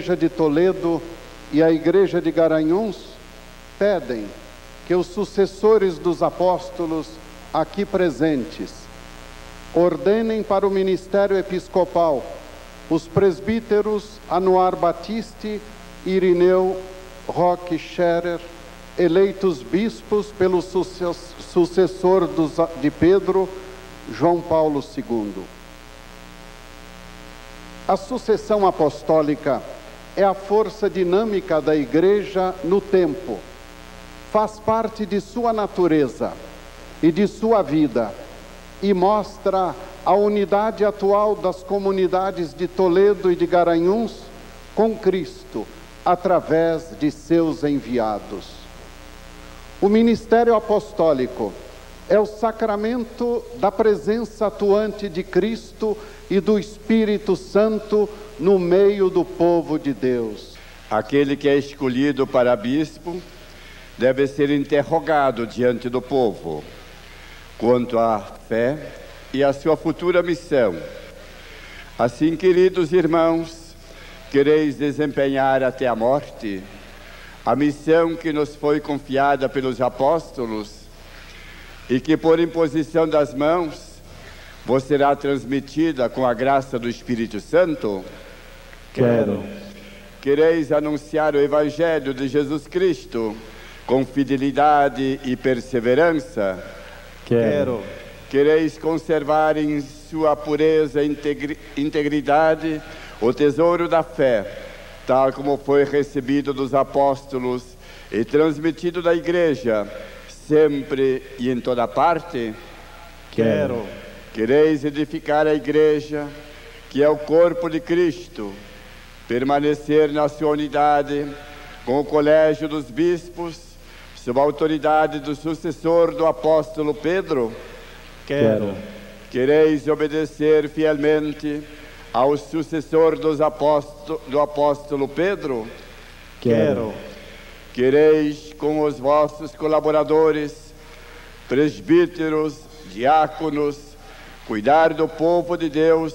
Igreja de Toledo e a Igreja de Garanhuns pedem que os sucessores dos apóstolos aqui presentes ordenem para o ministério episcopal os presbíteros Anuar Batiste e Irineu Roque Scherer, eleitos bispos pelo sucessor de Pedro, João Paulo II. A sucessão apostólica é a força dinâmica da Igreja no tempo. Faz parte de sua natureza e de sua vida e mostra a unidade atual das comunidades de Toledo e de Garanhuns com Cristo, através de seus enviados. O ministério apostólico é o sacramento da presença atuante de Cristo e do Espírito Santo no meio do povo de Deus. Aquele que é escolhido para bispo deve ser interrogado diante do povo quanto à fé e à sua futura missão. Assim, queridos irmãos, quereis desempenhar até a morte a missão que nos foi confiada pelos apóstolos e que, por imposição das mãos, vos será transmitida com a graça do Espírito Santo? Quero. Quereis anunciar o Evangelho de Jesus Cristo com fidelidade e perseverança? Quero. Quereis conservar em sua pureza e integridade o tesouro da fé, tal como foi recebido dos apóstolos e transmitido da Igreja, sempre e em toda parte? Quero. Quereis edificar a Igreja, que é o corpo de Cristo, permanecer na sua unidade com o colégio dos bispos, sob a autoridade do sucessor do apóstolo Pedro? Quero. Quereis obedecer fielmente ao sucessor do apóstolo Pedro? Quero. Quereis, com os vossos colaboradores, presbíteros, diáconos, cuidar do povo de Deus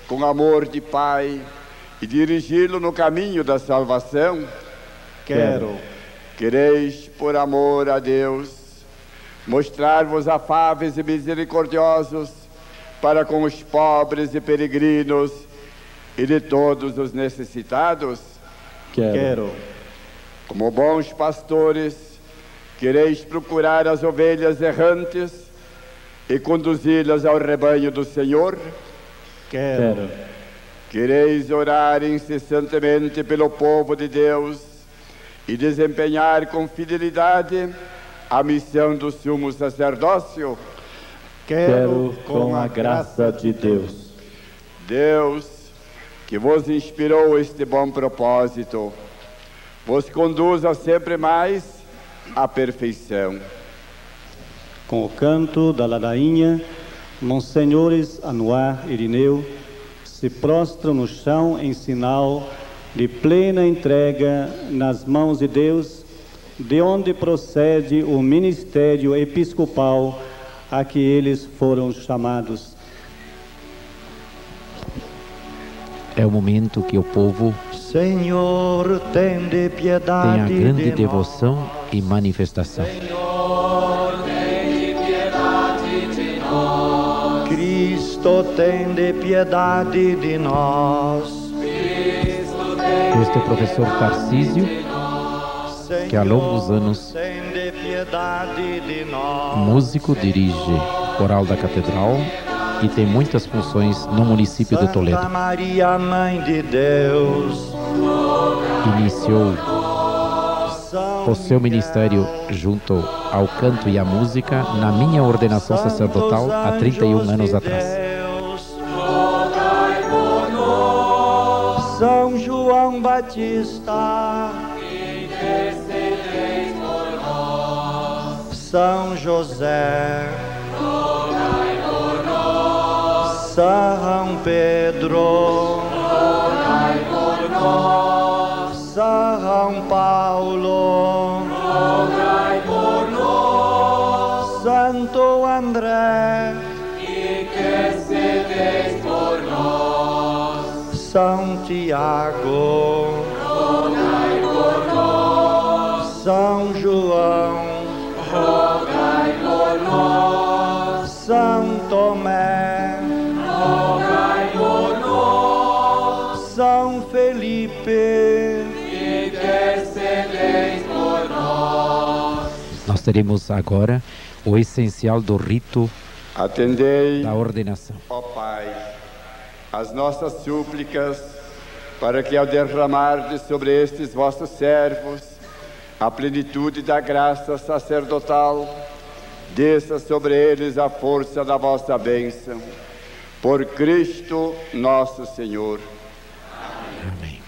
com amor de Pai e dirigi-lo no caminho da salvação? Quero. Quereis, por amor a Deus, mostrar-vos afáveis e misericordiosos para com os pobres e peregrinos e de todos os necessitados? Quero. Como bons pastores, quereis procurar as ovelhas errantes e conduzi-las ao rebanho do Senhor? Quero. Quereis orar incessantemente pelo povo de Deus e desempenhar com fidelidade a missão do sumo sacerdócio? Quero, com a graça de Deus. Deus, que vos inspirou este bom propósito, vos conduza sempre mais à perfeição. Com o canto da ladainha, monsenhores Anuar e Irineu se prostram no chão em sinal de plena entrega nas mãos de Deus, de onde procede o ministério episcopal a que eles foram chamados. É o momento que o povo Senhor, tende piedade tem a grande de devoção nós. e manifestação. Senhor, tende piedade de nós. Cristo, tende piedade de nós. Cristo, tende Este professor Tarcísio, que há longos anos, tende piedade de nós. músico, dirige o coral da Catedral e tem muitas funções no município de Toledo. Santa Maria, Mãe de Deus. Iniciou o seu ministério junto ao canto e à música na minha ordenação sacerdotal há 31 anos atrás. São João Batista, intercedeis por nós. São José, Rogai por nós. São Pedro, Rogai por nós. São Paulo, Rogai por nós. Santo André, Intercedeis por nós. São Tiago, São João, rogai por nós. São Tomé, Rogai por nós. São Felipe, Intercedeis por nós. Nós teremos agora o essencial do rito Atendei, da ordenação. ó Pai, as nossas súplicas, para que ao derramar sobre estes vossos servos a plenitude da graça sacerdotal, desça sobre eles a força da vossa bênção. Por Cristo nosso Senhor. Amém.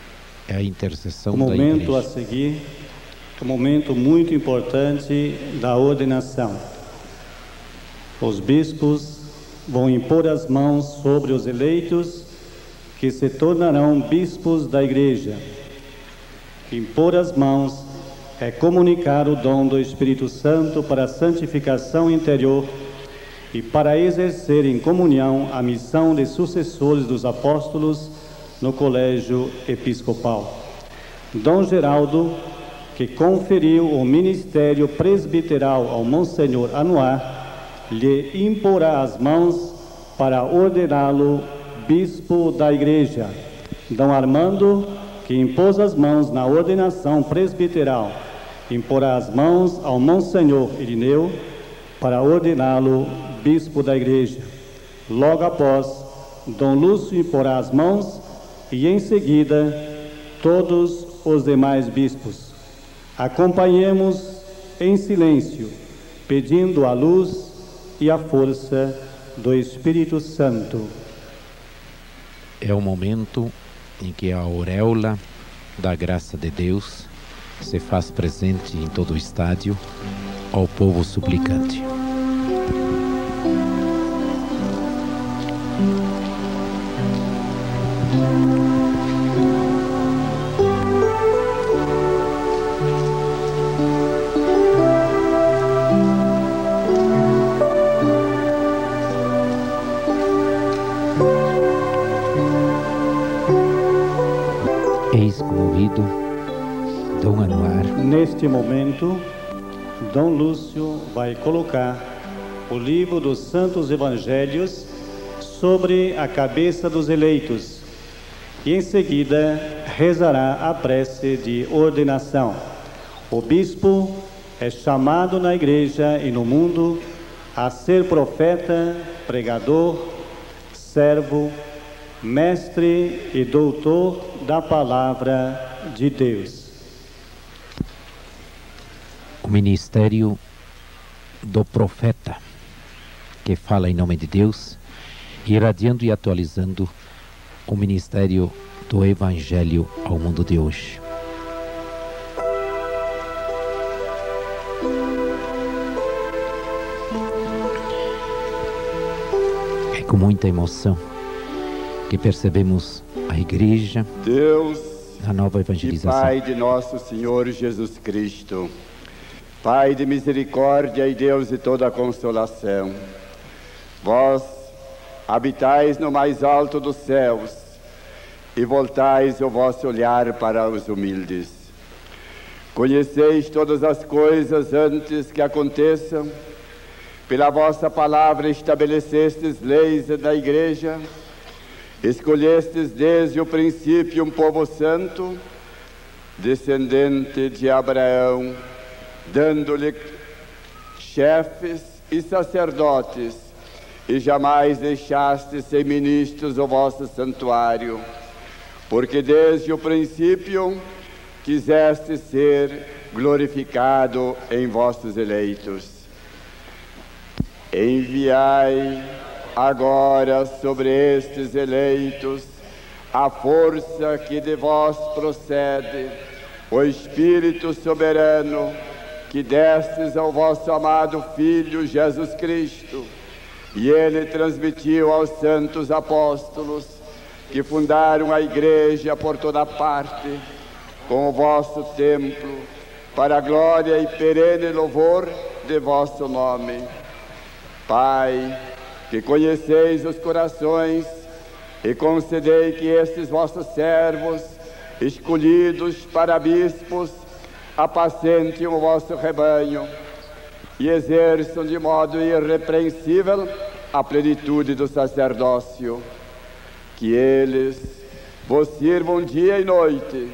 É a intercessão O da momento a igreja. seguir, um momento muito importante da ordenação. Os bispos vão impor as mãos sobre os eleitos que se tornarão bispos da igreja. Impor as mãos é comunicar o dom do Espírito Santo para a santificação interior e para exercer em comunhão a missão de sucessores dos apóstolos no colégio episcopal. Dom Geraldo, que conferiu o ministério presbiteral ao Monsenhor Anuar, lhe imporá as mãos para ordená-lo bispo da igreja. Dom Armando, que impôs as mãos na ordenação presbiteral, imporá as mãos ao Monsenhor Irineu para ordená-lo bispo da igreja. Logo após, Dom Lúcio imporá as mãos e em seguida todos os demais bispos. Acompanhemos em silêncio, pedindo a luz e a força do Espírito Santo. É o momento em que a auréola da graça de Deus se faz presente em todo o estádio ao povo suplicante. Eis convido Dom Anuar. Neste momento, Dom Lúcio vai colocar o livro dos Santos Evangelhos sobre a cabeça dos eleitos e em seguida rezará a prece de ordenação. O bispo é chamado na igreja e no mundo a ser profeta, pregador, servo, mestre e doutor da palavra de Deus. O ministério do profeta, que fala em nome de Deus, irradiando e atualizando o ministério do Evangelho ao mundo de hoje. É com muita emoção que percebemos a igreja, Deus a nova e evangelização. Pai de nosso Senhor Jesus Cristo, Pai de misericórdia e Deus de toda consolação, vós habitais no mais alto dos céus e voltais o vosso olhar para os humildes. Conheceis todas as coisas antes que aconteçam, pela vossa palavra estabelecestes leis da igreja, escolhestes desde o princípio um povo santo, descendente de Abraão, dando-lhe chefes e sacerdotes, e jamais deixastes sem ministros o vosso santuário, porque desde o princípio quiseste ser glorificado em vossos eleitos. Enviai agora sobre estes eleitos a força que de vós procede, o Espírito soberano que destes ao vosso amado Filho Jesus Cristo, e ele transmitiu aos santos apóstolos que fundaram a igreja por toda parte, com o vosso templo, para a glória e perene louvor de vosso nome. Pai, que conheceis os corações, e concedei que estes vossos servos, escolhidos para bispos, apacentem o vosso rebanho e exerçam de modo irrepreensível a plenitude do sacerdócio. Que eles vos sirvam dia e noite,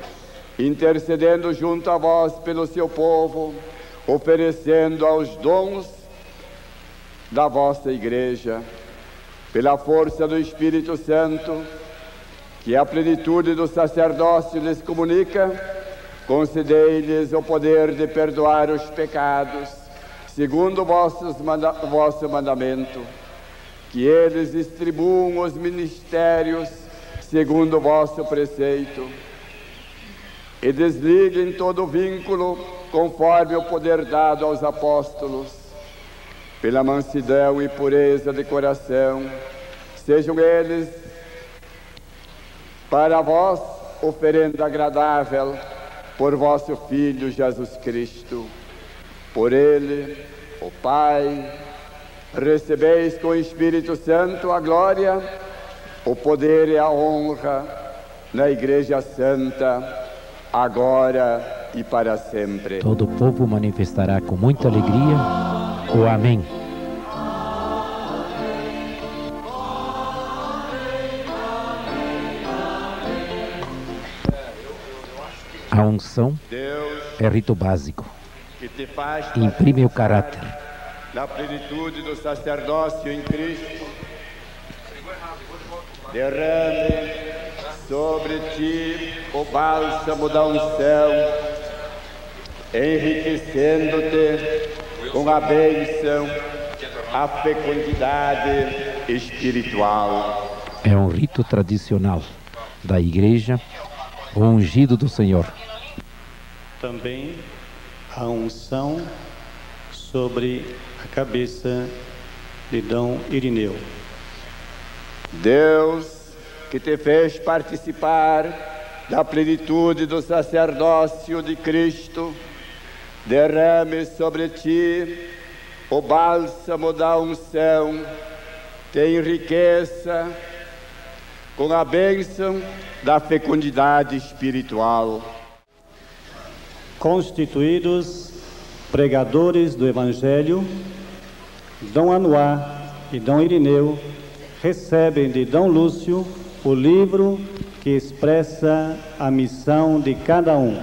intercedendo junto a vós pelo seu povo, oferecendo aos dons da vossa Igreja, pela força do Espírito Santo, que a plenitude do sacerdócio lhes comunica, concedei-lhes o poder de perdoar os pecados, segundo o vosso mandamento, que eles distribuam os ministérios, segundo o vosso preceito, e desliguem todo vínculo, conforme o poder dado aos apóstolos, pela mansidão e pureza de coração, sejam eles para vós oferenda agradável por vosso Filho Jesus Cristo. Por ele, o Pai, recebeis com o Espírito Santo a glória, o poder e a honra na Igreja Santa, agora e para sempre. Todo o povo manifestará com muita alegria o Amém. A unção é rito básico, imprime o caráter da plenitude do sacerdócio em Cristo. Derrame sobre ti o bálsamo da unção, enriquecendo-te com a bênção, a fecundidade espiritual. É um rito tradicional da Igreja, o ungido do Senhor. Também a unção sobre a cabeça de Dom Irineu. Deus, que te fez participar da plenitude do sacerdócio de Cristo, derrame sobre ti o bálsamo da unção, te enriqueça com a bênção da fecundidade espiritual. Constituídos pregadores do Evangelho, Dom Anuar e Dom Irineu recebem de Dom Lúcio o livro que expressa a missão de cada um.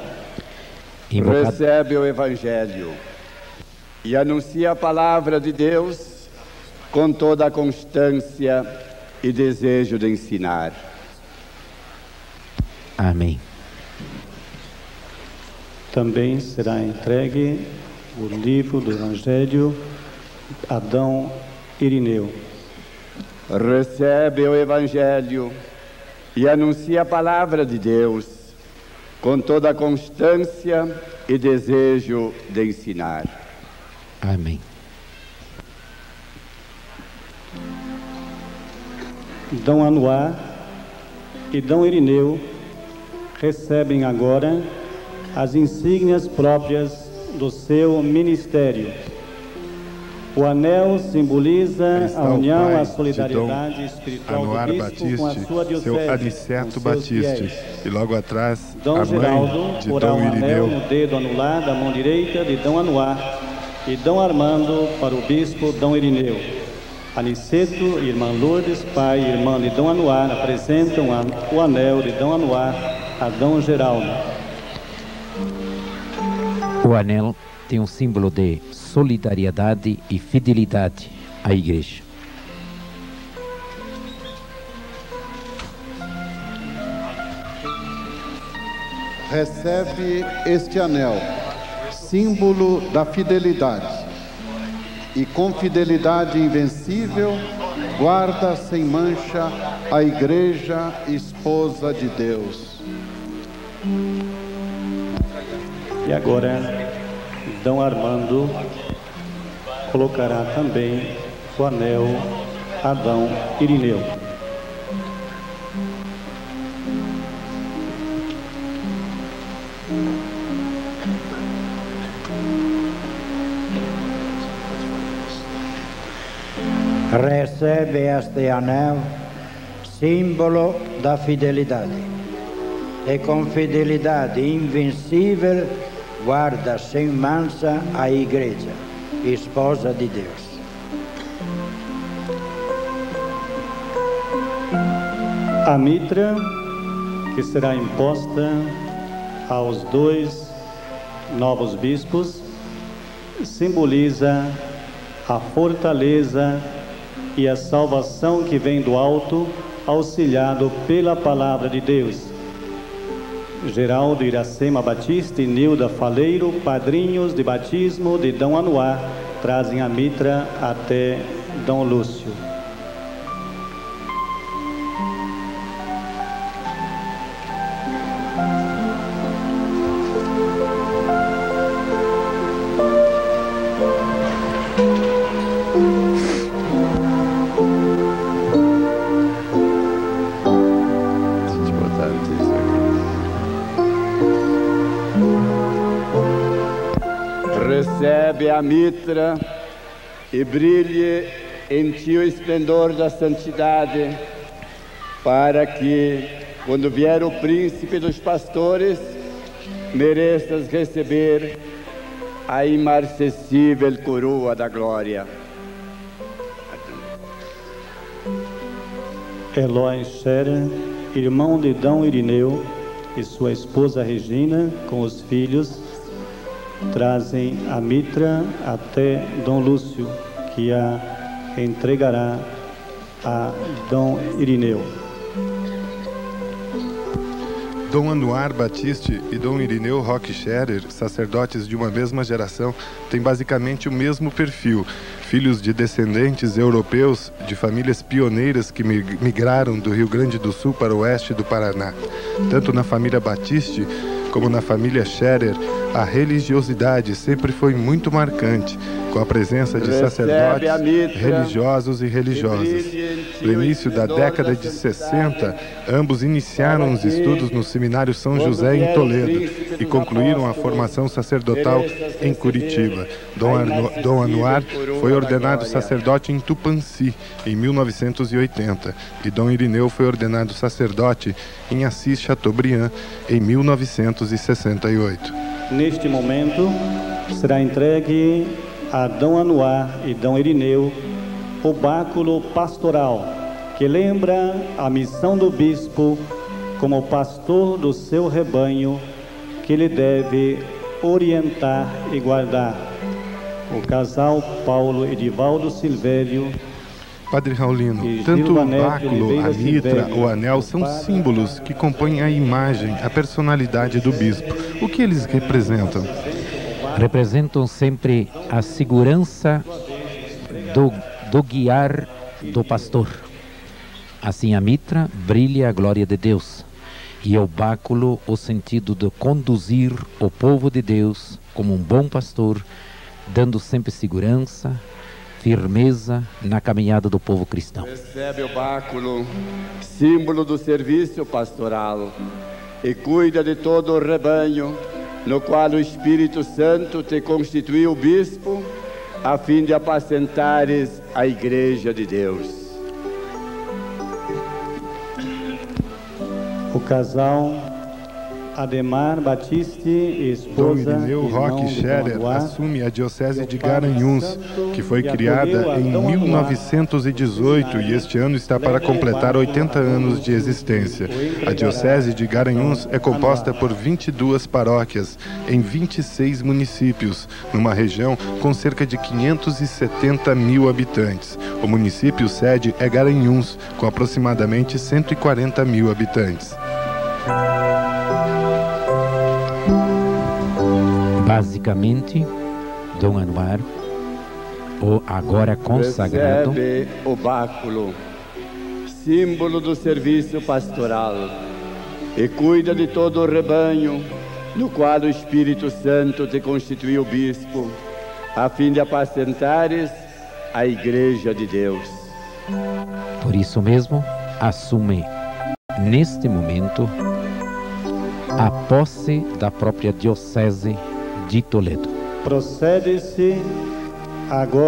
Recebe o Evangelho e anuncia a palavra de Deus com toda a constância e desejo de ensinar. Amém. Também será entregue o livro do Evangelho a Dom Irineu. Recebe o Evangelho e anuncia a palavra de Deus com toda a constância e desejo de ensinar. Amém. Dom Anuar e Dom Irineu recebem agora as insígnias próprias do seu ministério. O anel simboliza a união, a solidariedade espiritual Anuar do bispo Batiste, com a sua diocese, seu Aniceto com seus Batiste, fiéis. e logo atrás Dom a Geraldo mãe de porá Dom um anel Irineu. no dedo anular da mão direita de Dom Anuar e Dom Armando para o bispo Dom Irineu. Aniceto e Irmã Lourdes, pai e irmã de Dom Anuar, apresentam o anel de Dom Anuar a Dom Geraldo. O anel tem um símbolo de solidariedade e fidelidade à Igreja. Recebe este anel, símbolo da fidelidade, e com fidelidade invencível, guarda sem mancha a Igreja, esposa de Deus. E agora, Dom Armando colocará também o anel a Dom Irineu. Recebe este anel, símbolo da fidelidade, e com fidelidade invencível guarda sem mansa a Igreja, esposa de Deus. A mitra, que será imposta aos 2 novos bispos, simboliza a fortaleza e a salvação que vem do alto, auxiliado pela palavra de Deus. Geraldo Iracema Batista e Nilda Faleiro, padrinhos de batismo de Dom Anuar, trazem a mitra até Dom Lúcio. Recebe a mitra e brilhe em ti o esplendor da santidade, para que, quando vier o príncipe dos pastores, mereças receber a imarcessível coroa da glória. Eloy Scherer, irmão de Dom Irineu, e sua esposa Regina, com os filhos, trazem a mitra até Dom Lúcio, que a entregará a Dom Irineu. Dom Anuar Batiste e Dom Irineu Roque Scherer, sacerdotes de uma mesma geração, têm basicamente o mesmo perfil, filhos de descendentes europeus de famílias pioneiras que migraram do Rio Grande do Sul para o oeste do Paraná. Tanto na família Batiste como na família Scherer, a religiosidade sempre foi muito marcante, com a presença de sacerdotes, religiosos e religiosas. No início da década de 60, ambos iniciaram os estudos no Seminário São José em Toledo e concluíram a formação sacerdotal em Curitiba. Dom Anuar foi ordenado sacerdote em Tupãssi em 1980 e Dom Irineu foi ordenado sacerdote em Assis Chateaubriand em 1968. Neste momento, será entregue a Dom Anuar e Dom Irineu o báculo pastoral, que lembra a missão do bispo como pastor do seu rebanho, que ele deve orientar e guardar. O casal Paulo Edivaldo Silvério. Padre Raulino, tanto o báculo, a mitra, o anel são símbolos que compõem a imagem, a personalidade do bispo. O que eles representam? Representam sempre a segurança do guiar do pastor. Assim a mitra brilha a glória de Deus e o báculo o sentido de conduzir o povo de Deus como um bom pastor, dando sempre segurança, firmeza na caminhada do povo cristão. Recebe o báculo, símbolo do serviço pastoral, e cuida de todo o rebanho, no qual o Espírito Santo te constituiu bispo, a fim de apacentares a Igreja de Deus. O casal Ademar Batiste e esposa Dom Irineu Roque Scherer assume a diocese de Garanhuns, que foi criada em 1918 e este ano está para completar 80 anos de existência. A diocese de Garanhuns é composta por 22 paróquias em 26 municípios, numa região com cerca de 570 mil habitantes. O município sede é Garanhuns, com aproximadamente 140 mil habitantes. Basicamente, Dom Anuar, o agora consagrado, recebe o báculo, símbolo do serviço pastoral, e cuida de todo o rebanho, no qual o Espírito Santo te constituiu bispo, a fim de apacentares a Igreja de Deus. Por isso mesmo, assume neste momento a posse da própria diocese de Toledo. Procede-se agora